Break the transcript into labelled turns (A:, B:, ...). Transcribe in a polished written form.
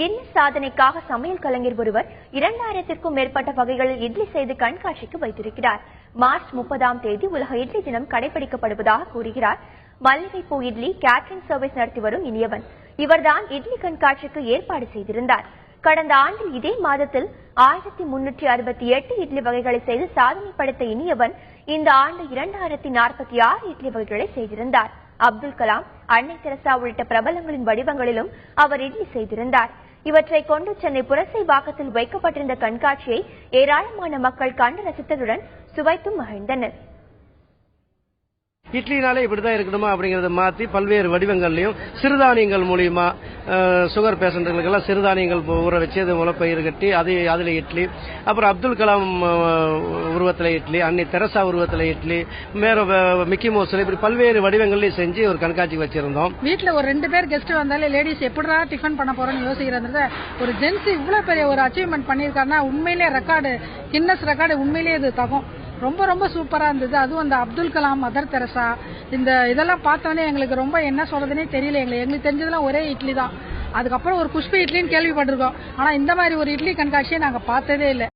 A: என்ன சாதனைக்காக சமையல் கலைஞர் ஒருவர் 2000க்கும் மேற்பட்ட வகைகளில் இட்லி செய்து கண்காட்சிக்கு வைத்திருக்கிறார். மார்ச் 30ஆம் தேதி உலக இட்லி தினம் கடைபிடிக்கப்படுவதாக கூறுகிறார். மல்லிகைப்பூ இட்லி கேட்டரிங் சர்வீஸ் நடத்தி வரும் இனியவன். இவர்தான் இட்லி கண்காட்சிக்கு ஏற்பாடு செய்திருந்தார். கடந்த ஆண்டில் இதே மாதத்தில் 1368 இட்லி வகைகளை செய்து சாதனை படைத்த இனியவன் இந்த ஆண்டு 2046 இட்லி வகைகளை செய்திருந்தார். அப்துல் கலாம், அன்னை தெரசா உள்ளிட்ட பிரபலங்களின் வடிவங்களிலும் அவர் இட்லி செய்திருந்தார். இவற்றை கொண்டு சென்னை புரசைவாக்கத்தில் வைக்கப்பட்டிருந்த கண்காட்சியை ஏராளமான மக்கள் கண்டு ரசித்ததுடன் சுவைத்தும் மகிழ்ந்தனர்.
B: இட்லினாலே இப்படிதான் இருக்கணுமா அப்படிங்கறத மாத்தி பல்வேறு வடிவங்கள்லயும் சிறுதானியங்கள் மூலியமா சுகர் பேஷண்ட்களுக்கெல்லாம் சிறுதானியங்கள் ஊற வச்சு அது முளைப்பயிர் கட்டி அதுல இட்லி, அப்புறம் அப்துல் கலாம் உருவத்துல இட்லி, அன்னை தெரசா உருவத்துல இட்லி, மிக்கி மவுஸ்ல இப்படி பல்வேறு வடிவங்கள்லயும் செஞ்சு ஒரு கண்காட்சி வச்சிருந்தோம்.
C: வீட்டுல ஒரு 2 பேர் கெஸ்ட் வந்தாலே லேடிஸ் எப்படிடா டிஃபன் பண்ண போறோம்னு யோசிக்கிறது. ஒரு ஜென்ஸ் இவ்வளவு பெரிய ஒரு அச்சீவ்மெண்ட் பண்ணிருக்காருன்னா உண்மையிலேயே ரெக்கார்டு, கின்னஸ் ரெக்கார்டு உண்மையிலேயே இது தகும். ரொம்ப ரொம்ப சூப்பரா இருந்தது. அதுவும் அந்த அப்துல் கலாம், மதர் தெரசா இதெல்லாம் பார்த்தோன்னே எங்களுக்கு ரொம்ப என்ன சொல்றதுன்னே தெரியல. எங்களுக்கு தெரிஞ்சதுலாம் ஒரே இட்லி தான். அதுக்கப்புறம் ஒரு குஷ்பு இட்லின்னு கேள்விப்பட்டிருக்கோம். ஆனா இந்த மாதிரி ஒரு இட்லி கண்காட்சியை நாங்க பார்த்ததே இல்லை.